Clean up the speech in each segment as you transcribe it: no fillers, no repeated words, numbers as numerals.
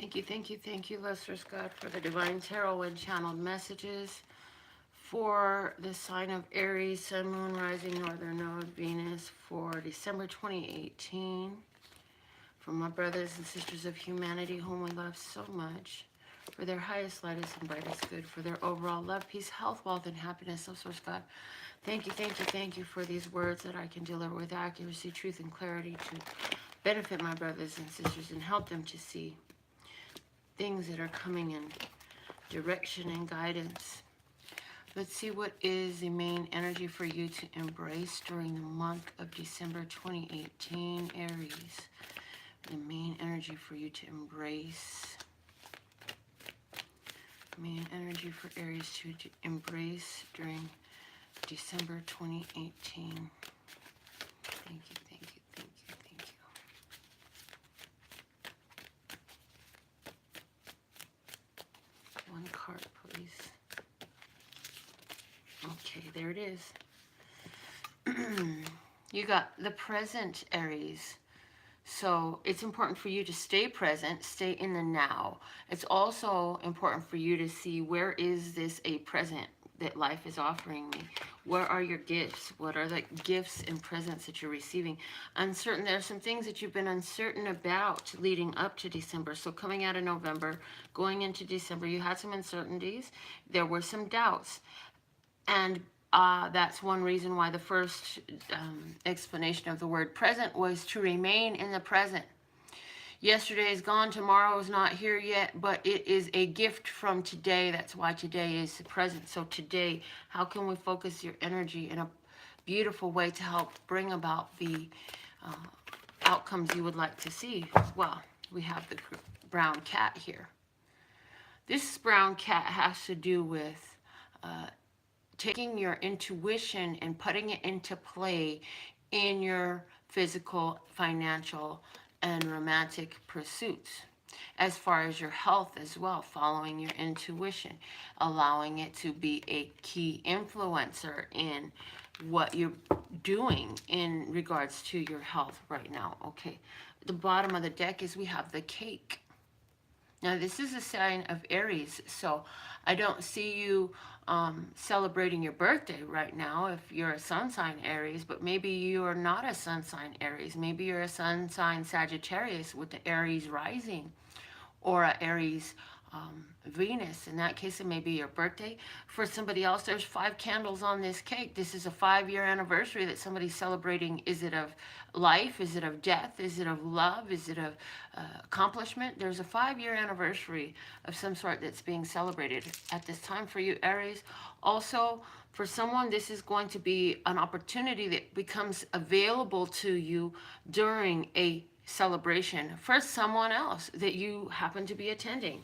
Thank you, Lustrous God, for the Divine Tarot and channeled messages for the sign of Aries, Sun, Moon, Rising, Northern Node, Venus for December 2018. For my brothers and sisters of humanity, whom we love so much, for their highest, lightest, and brightest good, for their overall love, peace, health, wealth, and happiness. So, Source God, thank you for these words that I can deliver with accuracy, truth, and clarity to benefit my brothers and sisters and help them to see things that are coming in direction and guidance. Let's see what is the main energy for you to embrace during the month of December 2018, Aries. The main energy for you to embrace. Main energy for Aries to embrace during December 2018. Thank you. One card, please. Okay, there it is. You got the present, Aries. So it's important for you to stay present, stay in the now. It's also important for you to see, where is this a present that life is offering me? Where are your gifts? What are the gifts and presents that you're receiving? Uncertain. There are some things that you've been uncertain about leading up to December. So coming out of November, going into December, you had some uncertainties. There were some doubts. And that's one reason why the first explanation of the word present was to remain in the present. Yesterday is gone, tomorrow is not here yet, but it is a gift from today. That's why today is the present. So today, how can we focus your energy in a beautiful way to help bring about the outcomes you would like to see? Well, we have the brown cat here. This brown cat has to do with taking your intuition and putting it into play in your physical, financial, and romantic pursuits. As far as your health as well, following your intuition, allowing it to be a key influencer in what you're doing in regards to your health right now. Okay, the bottom of the deck is we have the cake. Now, this is a sign of Aries, so I don't see you celebrating your birthday right now if you're a sun sign Aries, but maybe you are not a sun sign Aries. Maybe you're a sun sign Sagittarius with the Aries rising, or a Aries Venus. In that case, it may be your birthday. For somebody else, there's 5 candles on this cake. This is a 5-year anniversary that somebody's celebrating. Is it of life? Is it of death? Is it of love? Is it of accomplishment? There's a 5-year anniversary of some sort that's being celebrated at this time for you, Aries. Also, for someone, this is going to be an opportunity that becomes available to you during a celebration for someone else that you happen to be attending.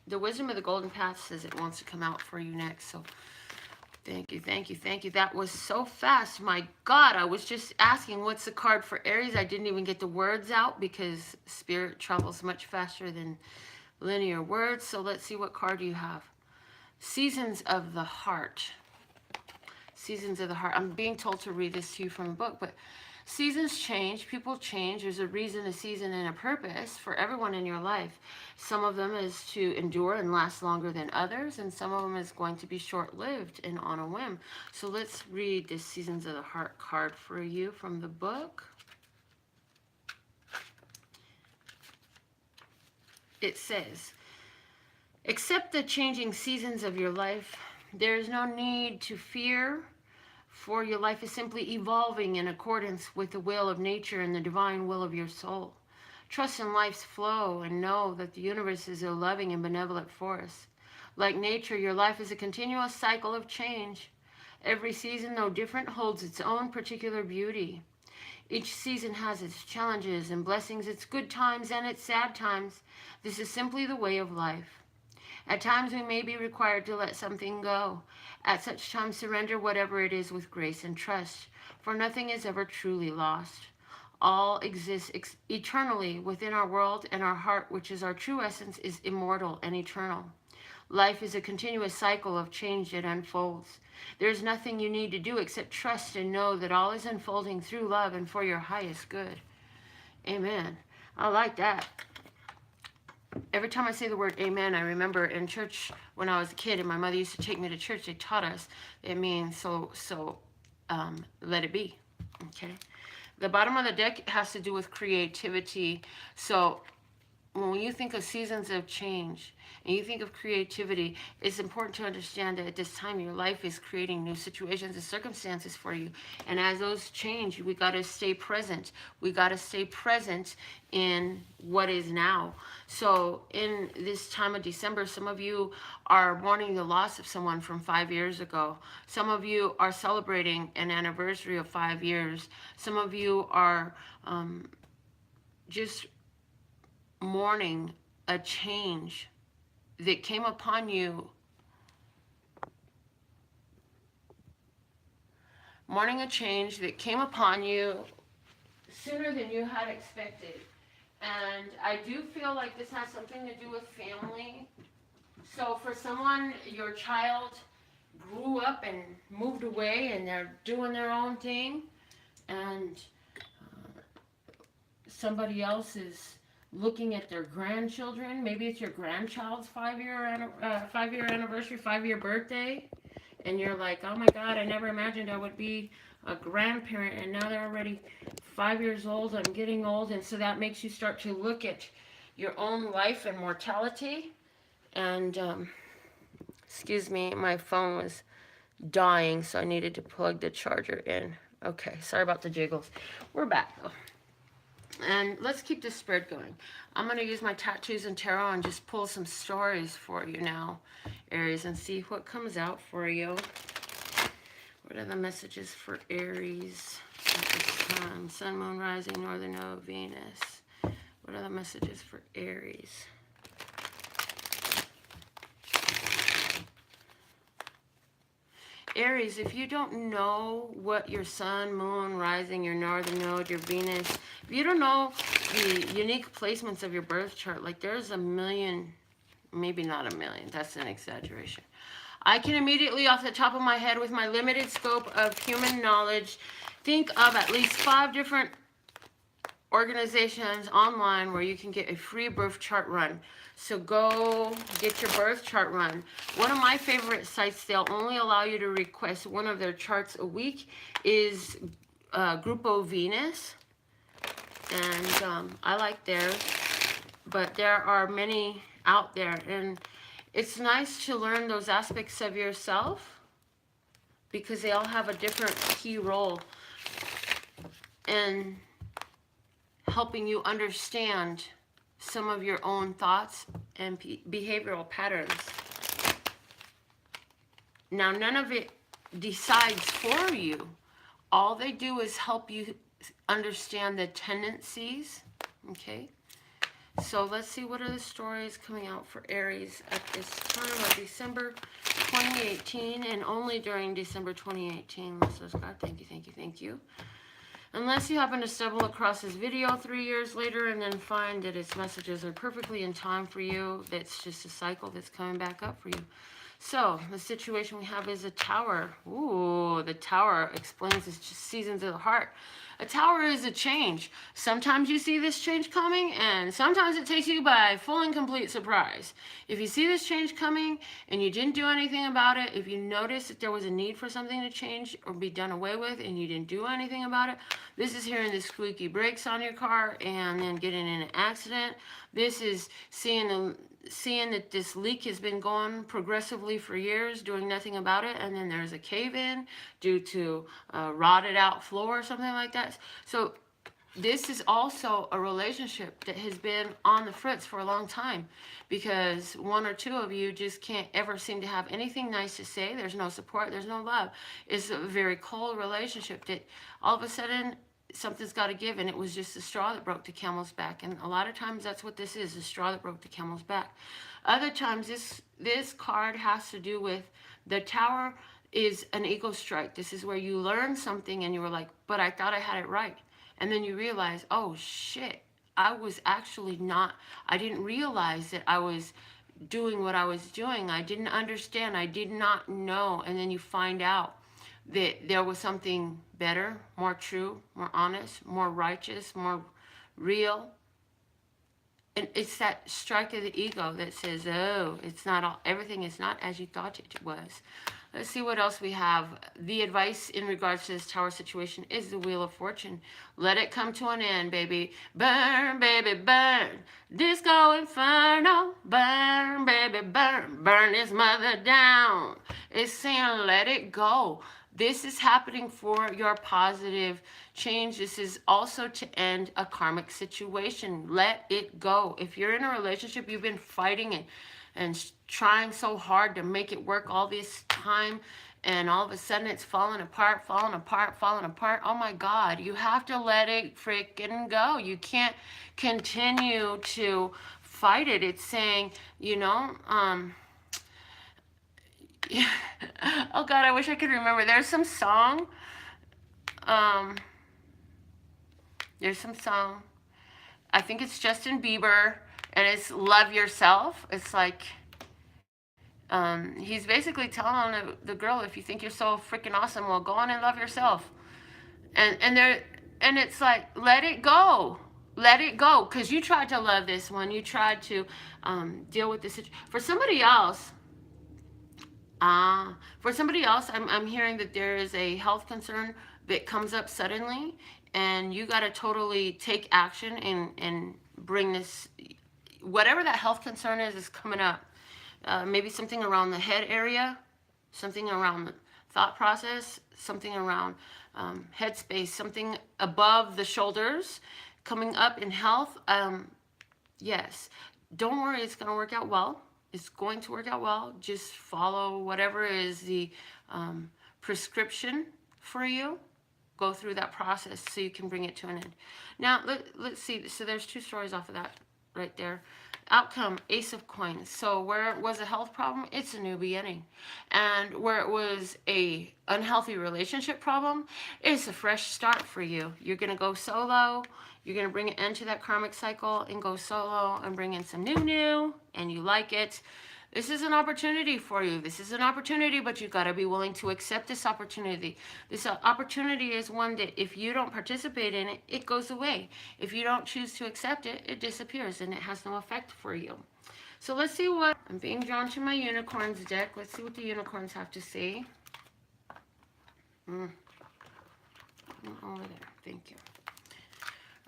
The wisdom of the golden path says it wants to come out for you next. So thank you. That was so fast. My God, I was just asking what's the card for Aries. I didn't even get the words out because spirit travels much faster than linear words. So let's see, what card do you have? Seasons of the Heart. Seasons of the Heart. I'm being told to read this to you from a book, but seasons change, people change. There's a reason, a season, and a purpose for everyone in your life. Some of them is to endure and last longer than others, and some of them is going to be short-lived and on a whim. So let's read this Seasons of the Heart card for you from the book. It says, accept the changing seasons of your life. There is no need to fear, for your life is simply evolving in accordance with the will of nature and the divine will of your soul. Trust in life's flow and know that the universe is a loving and benevolent force. Like nature, your life is a continuous cycle of change. Every season, though different, holds its own particular beauty. Each season has its challenges and blessings, its good times and its sad times. This is simply the way of life. At times we may be required to let something go. At such times, surrender whatever it is with grace and trust, for nothing is ever truly lost. All exists eternally within our world, and our heart, which is our true essence, is immortal and eternal. Life is a continuous cycle of change that unfolds. There's nothing you need to do except trust and know that all is unfolding through love and for your highest good. Amen. I like that. Every time I say the word amen, I remember in church when I was a kid and my mother used to take me to church, they taught us it means let it be. Okay. The bottom of the deck has to do with creativity. So when you think of seasons of change and you think of creativity, it's important to understand that at this time your life is creating new situations and circumstances for you. And as those change, we got to stay present. We got to stay present in what is now. So in this time of December, some of you are mourning the loss of someone from 5 years ago. Some of you are celebrating an anniversary of 5 years. Some of you are just mourning a change that came upon you. Mourning a change that came upon you sooner than you had expected. And I do feel like this has something to do with family. So for someone, your child grew up and moved away and they're doing their own thing. And somebody else is looking at their grandchildren. Maybe it's your grandchild's 5-year anniversary, 5-year birthday, and you're like, oh my God, I never imagined I would be a grandparent, and now they're already 5 years old. I'm getting old, and so that makes you start to look at your own life and mortality. And excuse me, my phone was dying, so I needed to plug the charger in. Okay, sorry about the jiggles. We're back though. And let's keep this spread going. I'm going to use my tattoos and tarot and just pull some stories for you now, Aries, and see what comes out for you. What are the messages for Aries at this time? Sun, Moon, Rising, Northern Node, Venus. What are the messages for Aries? Aries, if you don't know what your sun, moon, rising, your northern node, your Venus, if you don't know the unique placements of your birth chart, like there's a million, maybe not a million, that's an exaggeration. I can immediately off the top of my head with my limited scope of human knowledge think of at least 5 different organizations online where you can get a free birth chart run. So go get your birth chart run. One of my favorite sites, they'll only allow you to request one of their charts a week, is Grupo Venus. And I like theirs. But there are many out there. And it's nice to learn those aspects of yourself because they all have a different key role in helping you understand some of your own thoughts and behavioral patterns. Now, none of it decides for you. All they do is help you understand the tendencies, okay? So let's see, what are the stories coming out for Aries at this time of December 2018, and only during December 2018. Says God, thank you, thank you, thank you. Unless you happen to stumble across this video 3 years later and then find that its messages are perfectly in time for you, that's just a cycle that's coming back up for you. So, the situation we have is a tower. Ooh, the tower explains it's just seasons of the heart. A tower is a change. Sometimes you see this change coming, and sometimes it takes you by full and complete surprise. If you see this change coming and you didn't do anything about it, if you notice that there was a need for something to change or be done away with and you didn't do anything about it, this is hearing the squeaky brakes on your car and then getting in an accident. This is seeing that this leak has been going progressively for years, doing nothing about it, and then there's a cave-in due to a rotted out floor or something like that. So this is also a relationship that has been on the fritz for a long time because one or two of you just can't ever seem to have anything nice to say. There's no support, there's no love. It's a very cold relationship that all of a sudden something's got to give, and it was just the straw that broke the camel's back. And a lot of times that's what this is, the straw that broke the camel's back. Other times this card has to do with the tower is an ego strike. This is where you learn something and you were like, but I thought I had it right. And then you realize, oh shit, I was actually not, I didn't realize that I was doing what I was doing. I didn't understand, I did not know. And then you find out that there was something better, more true, more honest, more righteous, more real. And it's that strike of the ego that says, oh, it's not all, everything is not as you thought it was. Let's see what else we have. The advice in regards to this tower situation is the Wheel of Fortune. Let it come to an end, baby. Burn, baby, burn. Disco Inferno. Burn, baby, burn. Burn this mother down. It's saying let it go. This is happening for your positive change. This is also to end a karmic situation. Let it go. If you're in a relationship, you've been fighting it and trying so hard to make it work all this time, and all of a sudden it's falling apart, falling apart, falling apart. Oh my God, you have to let it freaking go. You can't continue to fight it. It's saying, you know, oh God, I wish I could remember. There's some song. There's some song. I think it's Justin Bieber, and it's Love Yourself. It's like, he's basically telling the girl, if you think you're so freaking awesome, well, go on and love yourself. And it's like, let it go. Let it go. Because you tried to love this one. You tried to deal with this situation. For somebody else, I'm hearing that there is a health concern that comes up suddenly, and you got to totally take action and bring this, whatever that health concern is coming up. Maybe something around the head area, something around the thought process, something around head space, something above the shoulders coming up in health. Yes, don't worry, it's going to work out well. It's going to work out well. Just follow whatever is the prescription for you. Go through that process so you can bring it to an end. Now, let's see. So there's two stories off of that right there. Outcome, Ace of Coins. So where it was a health problem, it's a new beginning. And where it was a unhealthy relationship problem, it's a fresh start for you. You're going to go solo. You're going to bring an end to that karmic cycle and go solo and bring in some new, and you like it. This is an opportunity for you. This is an opportunity, but you've got to be willing to accept this opportunity. This opportunity is one that if you don't participate in it, it goes away. If you don't choose to accept it, it disappears and it has no effect for you. So let's see what, I'm being drawn to my unicorns deck. Let's see what the unicorns have to say. Over there. Thank you.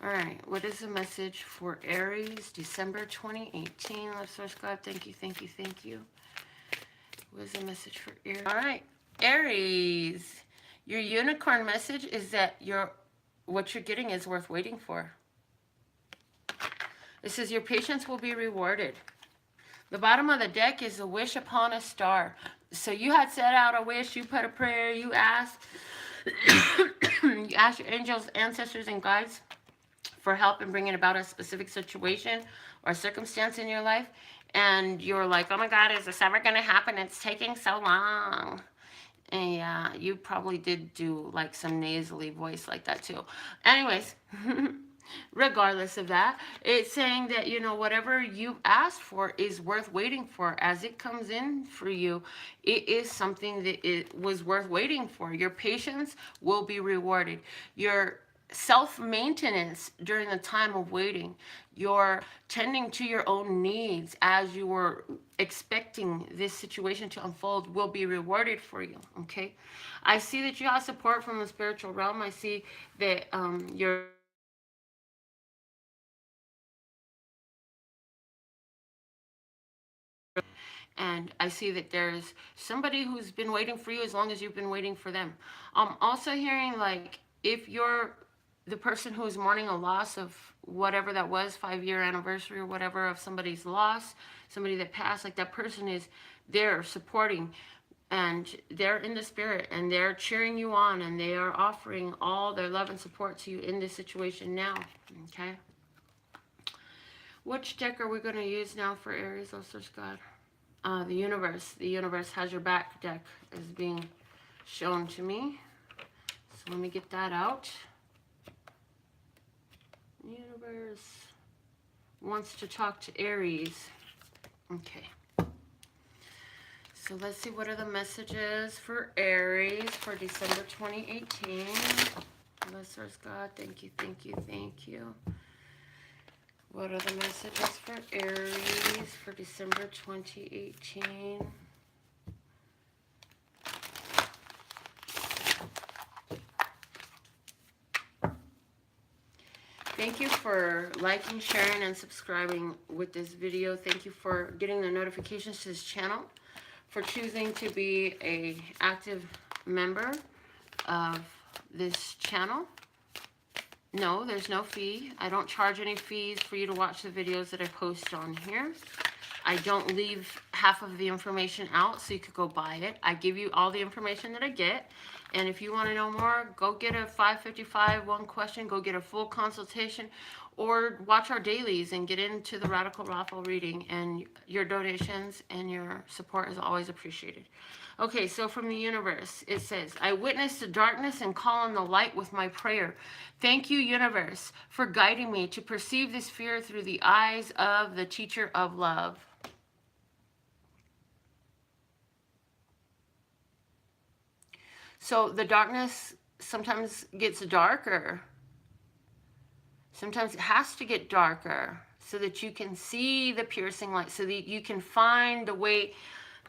All right, what is the message for Aries, December 2018? Let's source God, thank you, thank you, thank you. What is the message for Aries? All right, Aries, your unicorn message is that what you're getting is worth waiting for. It says your patience will be rewarded. The bottom of the deck is a wish upon a star. So you had set out a wish, you put a prayer, you asked, you asked your angels, ancestors, and guides for help in bringing about a specific situation or circumstance in your life, and you're like, oh my God, is this ever going to happen? It's taking so long. And yeah, you probably did do like some nasally voice like that too. Anyways, regardless of that, it's saying that, you know, whatever you asked for is worth waiting for. As it comes in for you, it is something that it was worth waiting for. Your patience will be rewarded. Your self-maintenance during the time of waiting, your tending to your own needs as you were expecting this situation to unfold will be rewarded for you. Okay, I see that you have support from the spiritual realm. I see that you're and I see that there's somebody who's been waiting for you as long as you've been waiting for them. I'm also hearing, like, if you're the person who is mourning a loss of whatever that was, 5-year anniversary or whatever of somebody's loss, somebody that passed, like, that person is there supporting, and they're in the spirit, and they're cheering you on, and they are offering all their love and support to you in this situation now. Okay, which deck are we going to use now for Aries? Oh, search God. The universe has your back deck is being shown to me. So let me get that out. Universe wants to talk to Aries. Okay. So let's see, what are the messages for Aries for December 2018? Blessers God, thank you, thank you, thank you. What are the messages for Aries for December 2018? Thank you for liking, sharing, and subscribing with this video. Thank you for getting the notifications to this channel, for choosing to be an active member of this channel. No, there's no fee. I don't charge any fees for you to watch the videos that I post on here. I don't leave half of the information out so you could go buy it. I give you all the information that I get. And if you want to know more, go get a 555 one question, go get a full consultation, or watch our dailies and get into the Radical Raffle reading. And your donations and your support is always appreciated. Okay, so from the universe, it says, I witness the darkness and call on the light with my prayer. Thank you, universe, for guiding me to perceive this fear through the eyes of the teacher of love. So the darkness sometimes gets darker. Sometimes it has to get darker so that you can see the piercing light, so that you can find the way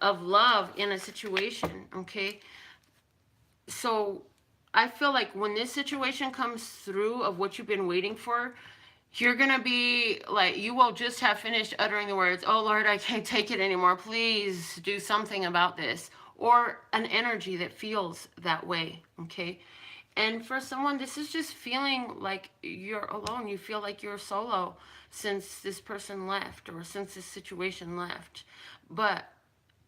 of love in a situation, okay? So I feel like when this situation comes through of what you've been waiting for, you're going to be like, you will just have finished uttering the words, oh Lord, I can't take it anymore. Please do something about this. Or an energy that feels that way, okay? And for someone, this is just feeling like you're alone. You feel like you're solo since this person left or since this situation left. But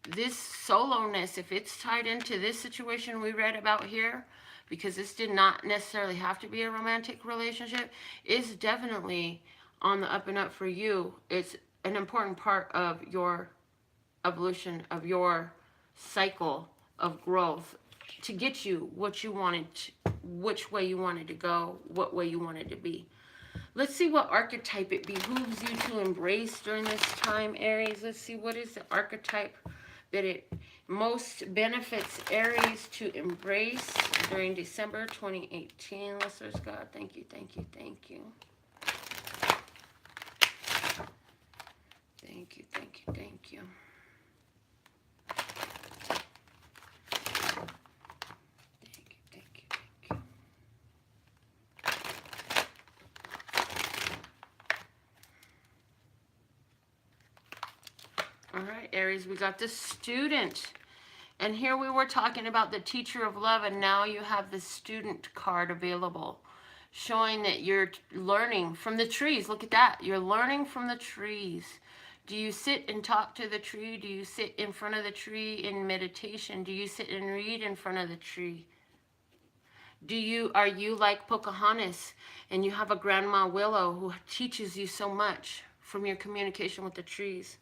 this soloness, if it's tied into this situation we read about here, because this did not necessarily have to be a romantic relationship, is definitely on the up and up for you. It's an important part of your evolution, of your cycle of growth, to get you what you wanted, which way you wanted to go, what way you wanted to be. Let's see what archetype it behooves you to embrace during this time, Aries. Let's see, what is the archetype that it most benefits Aries to embrace during December 2018. Listeners, God, thank you, thank you, thank you. Thank you, thank you, thank you. All right, Aries, we got the student. And here we were talking about the teacher of love, and now you have the student card available, showing that you're learning from the trees. Look at that. You're learning from the trees. Do you sit and talk to the tree? Do you sit in front of the tree in meditation? Do you sit and read in front of the tree? Are you like Pocahontas and you have a Grandma Willow who teaches you so much from your communication with the trees?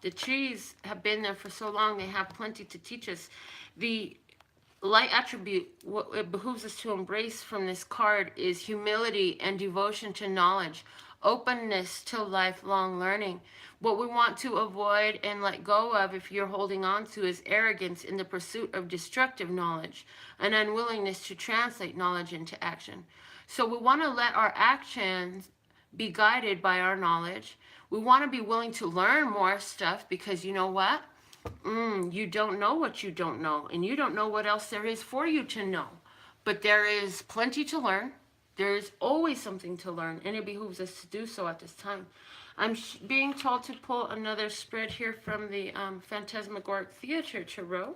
The trees have been there for so long, they have plenty to teach us. The light attribute, what it behooves us to embrace from this card, is humility and devotion to knowledge, openness to lifelong learning. What we want to avoid and let go of, if you're holding on to, is arrogance in the pursuit of destructive knowledge, an unwillingness to translate knowledge into action. So we want to let our actions be guided by our knowledge. We want to be willing to learn more stuff, because you know what? You don't know what you don't know, and you don't know what else there is for you to know. But there is plenty to learn. There is always something to learn, and it behooves us to do so at this time. I'm being told to pull another spread here from the Phantasmagoric Theater Tarot.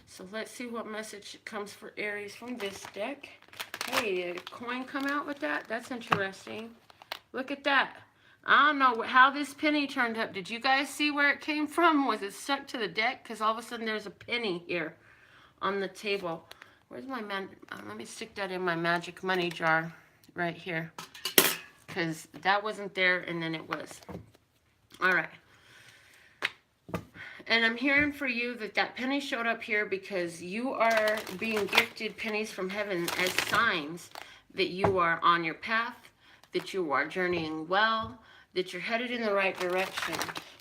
So let's see what message comes for Aries from this deck. Hey, a coin come out with that? That's interesting. Look at that. I don't know how this penny turned up. Did you guys see where it came from? Was it stuck to the deck? Because all of a sudden there's a penny here on the table. Where's my let me stick that in my magic money jar right here. Because that wasn't there and then it was. All right. And I'm hearing for you that that penny showed up here because you are being gifted pennies from heaven as signs that you are on your path, that you are journeying well, that you're headed in the right direction.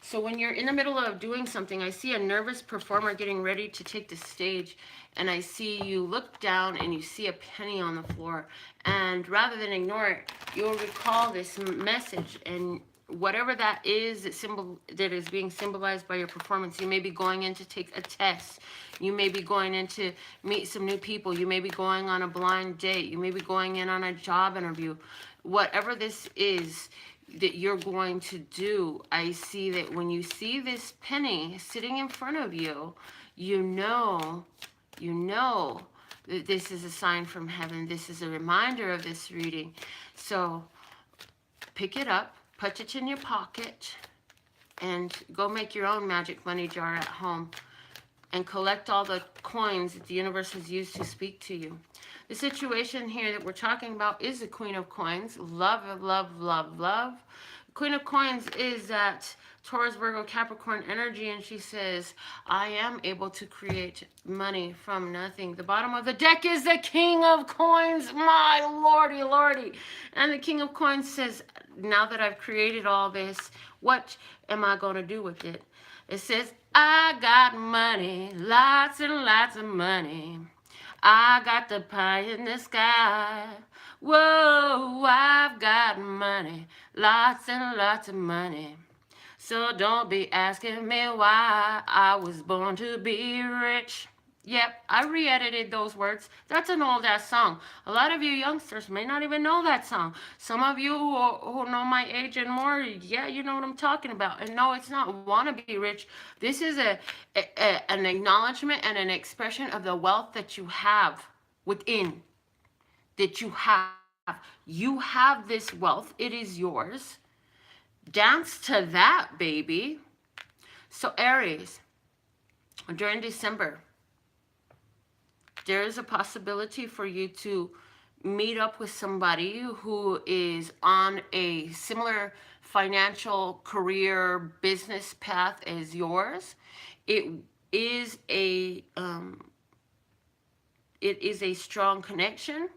So when you're in the middle of doing something, I see a nervous performer getting ready to take the stage, and I see you look down and you see a penny on the floor, and rather than ignore it, you'll recall this message, and whatever that is that is being symbolized by your performance. You may be going in to take a test, you may be going in to meet some new people, you may be going on a blind date, you may be going in on a job interview. Whatever this is that you're going to do, I see that when you see this penny sitting in front of you, you know that this is a sign from heaven. This is a reminder of this reading. So pick it up, put it in your pocket, and go make your own magic money jar at home and collect all the coins that the universe has used to speak to you. The situation here that we're talking about is the Queen of Coins. Love, love, love, love. Queen of Coins is that Taurus, Virgo, Capricorn energy, and she says, I am able to create money from nothing. The bottom of the deck is the King of Coins, my lordy, lordy. And the King of Coins says, now that I've created all this, what am I going to do with it? It says, I got money, lots and lots of money. I got the pie in the sky. Whoa, I've got money, lots and lots of money. So don't be asking me why I was born to be rich. Yep, I re-edited those words. That's an old-ass song. A lot of you youngsters may not even know that song. Some of you who know my age and more, yeah, you know what I'm talking about. And no, it's not wanna be rich. This is an acknowledgement and an expression of the wealth that you have within, that you have. You have this wealth. It is yours. Dance to that, baby. So Aries, during December, there is a possibility for you to meet up with somebody who is on a similar financial, career, business path as yours. It is a strong connection.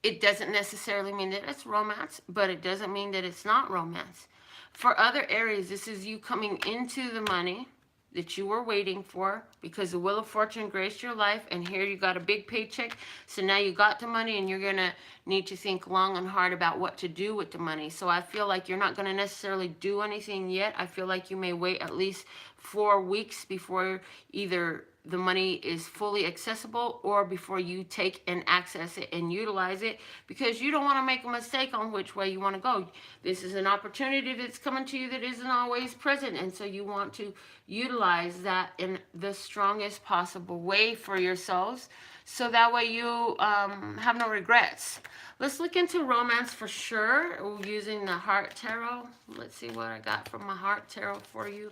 It doesn't necessarily mean that it's romance, but it doesn't mean that it's not romance. For other Aries, this is you coming into the money that you were waiting for, because the Wheel of Fortune graced your life, and here you got a big paycheck. So now you got the money, and you're going to need to think long and hard about what to do with the money. So I feel like you're not going to necessarily do anything yet. I feel like you may wait at least 4 weeks before either the money is fully accessible or before you take and access it and utilize it, because you don't want to make a mistake on which way you want to go. This is an opportunity that's coming to you that isn't always present, and so you want to utilize that in the strongest possible way for yourselves, so that way you have no regrets. Let's look into romance for sure using the Heart Tarot. Let's see what I got from my Heart Tarot for you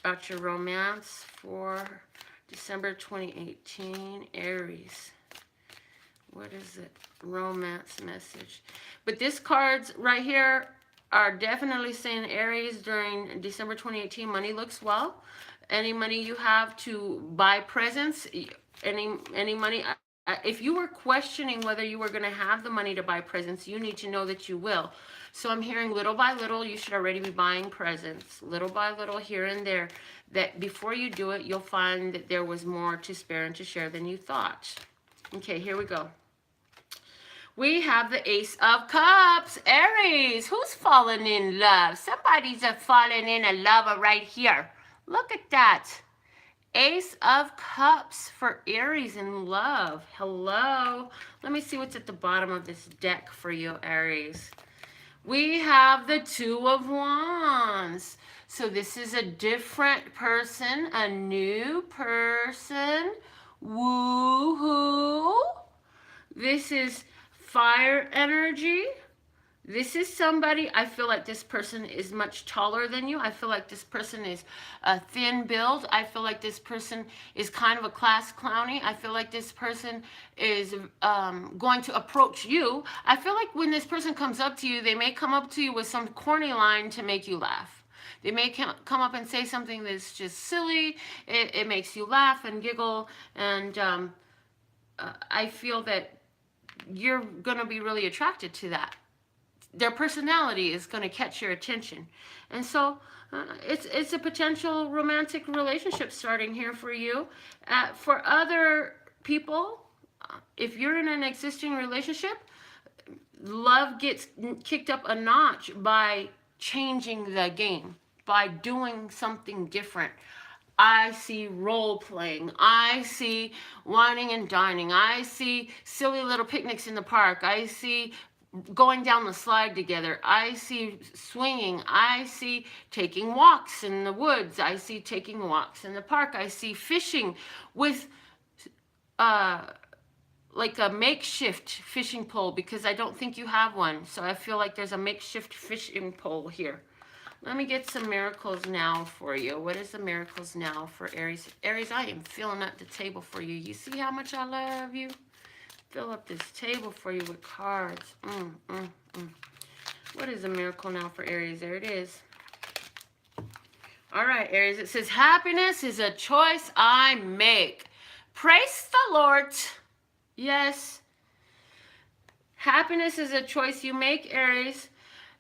about your romance for December 2018, Aries. What is it? Romance message. But these cards right here are definitely saying, Aries, during December 2018, money looks well. Any money you have to buy presents, any money. If you were questioning whether you were going to have the money to buy presents, you need to know that you will. So I'm hearing little by little, you should already be buying presents. Little by little, here and there. That before you do it, you'll find that there was more to spare and to share than you thought. Okay, here we go. We have the Ace of Cups. Aries, who's fallen in love? Somebody's fallen in love right here. Look at that. Ace of Cups for Aries in love. Hello. Let me see what's at the bottom of this deck for you, Aries. We have the Two of Wands. So this is a different person, a new person. Woo-hoo. This is fire energy. This is somebody, I feel like this person is much taller than you. I feel like this person is a thin build. I feel like this person is kind of a class clowny. I feel like this person is going to approach you. I feel like when this person comes up to you, they may come up to you with some corny line to make you laugh. They may come up and say something that's just silly. It makes you laugh and giggle. And I feel that you're going to be really attracted to that. their personality is going to catch your attention. And so it's a potential romantic relationship starting here for you. For other people, if you're in an existing relationship, love gets kicked up a notch by changing the game, by doing something different. I see role playing. I see whining and dining. I see silly little picnics in the park. I see going down the slide together. I see swinging. I see taking walks in the woods. I see taking walks in the park. I see fishing with like a makeshift fishing pole, because I don't think you have one. So I feel like there's a makeshift fishing pole here. Let me get some miracles now for you. What is the miracles now for Aries? Aries, I am filling up the table for you. You see how much I love you? Fill up this table for you with cards. What is the miracle now for Aries? There it is. All right, Aries, it says, happiness is a choice I make. Praise the Lord. Yes. Happiness is a choice you make, Aries.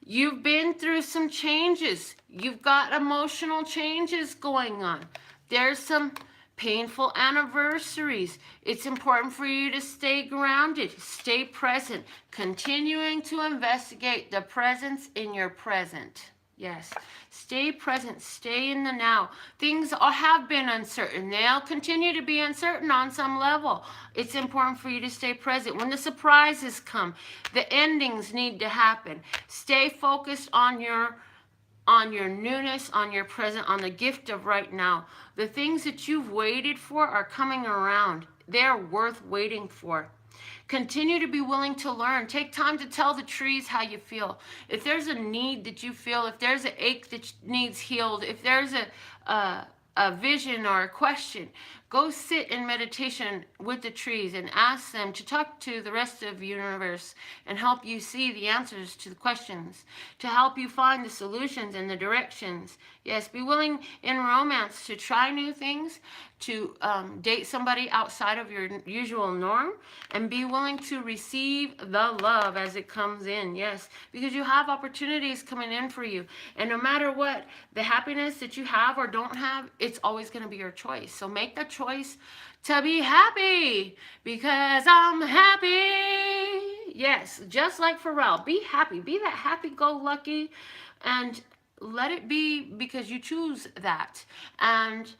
You've been through some changes. You've got emotional changes going on. There's some painful anniversaries. It's important for you to stay grounded, stay present, continuing to investigate the presence in your present. Yes, stay present, stay in the now. Things have been uncertain. They'll continue to be uncertain on some level. It's important for you to stay present. When the surprises come, the endings need to happen. Stay focused on your newness, on your present, on the gift of right now. The things that you've waited for are coming around. They're worth waiting for. Continue to be willing to learn. Take time to tell the trees how you feel. If there's a need that you feel, if there's an ache that needs healed, if there's a vision or a question, go sit in meditation with the trees and ask them to talk to the rest of the universe and help you see the answers to the questions, to help you find the solutions and the directions. Yes, be willing in romance to try new things, to date somebody outside of your usual norm, and be willing to receive the love as it comes in. Yes, because you have opportunities coming in for you. And no matter what, the happiness that you have or don't have, it's always going to be your choice. So make the choice to be happy, because I'm happy. Yes, just like Pharrell, be happy. Be that happy-go-lucky, and let it be because you choose that. And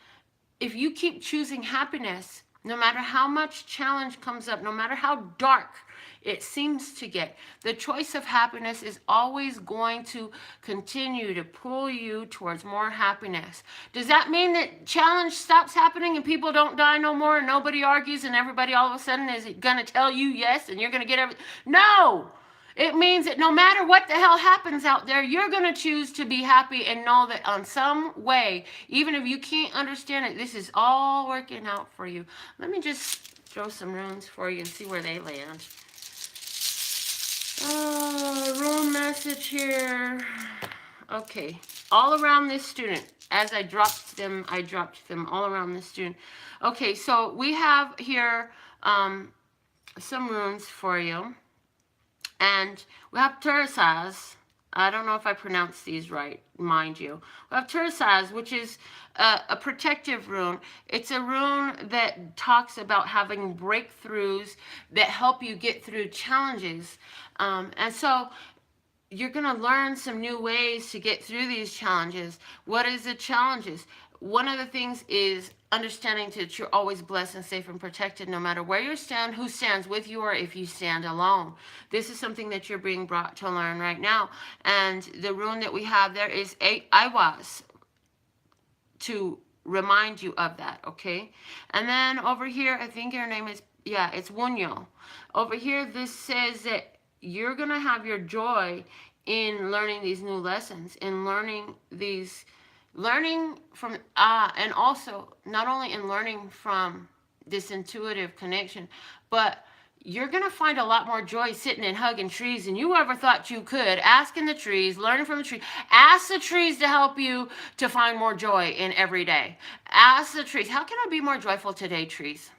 if you keep choosing happiness, no matter how much challenge comes up, no matter how dark it seems to get, the choice of happiness is always going to continue to pull you towards more happiness. Does that mean that challenge stops happening and people don't die no more and nobody argues and everybody all of a sudden is going to tell you yes and you're going to get everything? No! It means that no matter what the hell happens out there, you're going to choose to be happy and know that on some way, even if you can't understand it, this is all working out for you. Let me just throw some runes for you and see where they land. Rune message here. Okay. All around this student. As I dropped them all around this student. Okay, so we have here some runes for you. And we have Taurus. I don't know if I pronounced these right, mind you. We have Taurus, which is a protective rune. It's a rune that talks about having breakthroughs that help you get through challenges. And so you're going to learn some new ways to get through these challenges. What is the challenges? One of the things is understanding that you're always blessed and safe and protected no matter where you stand, who stands with you, or if you stand alone. This is something that you're being brought to learn right now. And the rune that we have there is ARIES to remind you of that, okay? And then over here, I think your name is, yeah, it's Wunyo. Over here, this says that you're going to have your joy in learning these new lessons, in learning from, and also not only in learning from this intuitive connection, but you're going to find a lot more joy sitting and hugging trees than you ever thought you could, asking the trees, learning from the trees. Ask the trees to help you to find more joy in every day. Ask the trees, how can I be more joyful today, trees?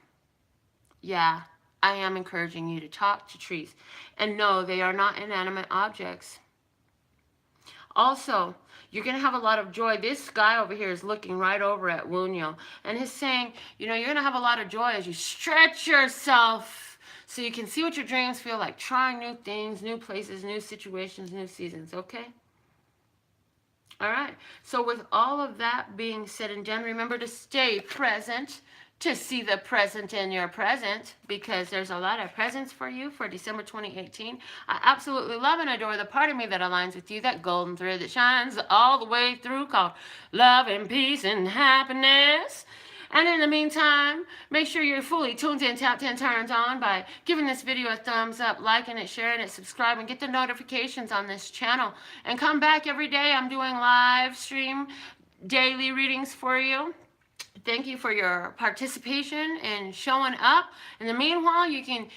Yeah, I am encouraging you to talk to trees. And no, they are not inanimate objects. Also, you're going to have a lot of joy. This guy over here is looking right over at Wunyo, and he's saying, you know, you're going to have a lot of joy as you stretch yourself so you can see what your dreams feel like, trying new things, new places, new situations, new seasons, okay? All right. So with all of that being said and done, remember to stay present, to see the present in your present, because there's a lot of presents for you for December 2018. I absolutely love and adore the part of me that aligns with you, that golden thread that shines all the way through, called love and peace and happiness. And in the meantime, make sure you're fully tuned in, tapped in, turned on by giving this video a thumbs up, liking it, sharing it, subscribing, get the notifications on this channel. And come back every day. I'm doing live stream daily readings for you. Thank you for your participation and showing up. In the meanwhile, you can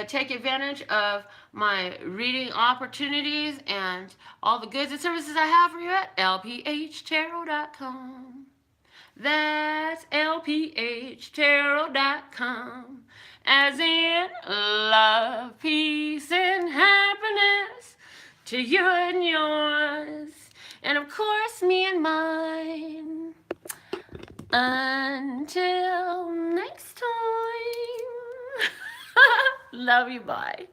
take advantage of my reading opportunities and all the goods and services I have for you at LPHtarot.com. That's LPHtarot.com. As in love, peace, and happiness to you and yours. And of course, me and mine. Until next time. Love you, bye.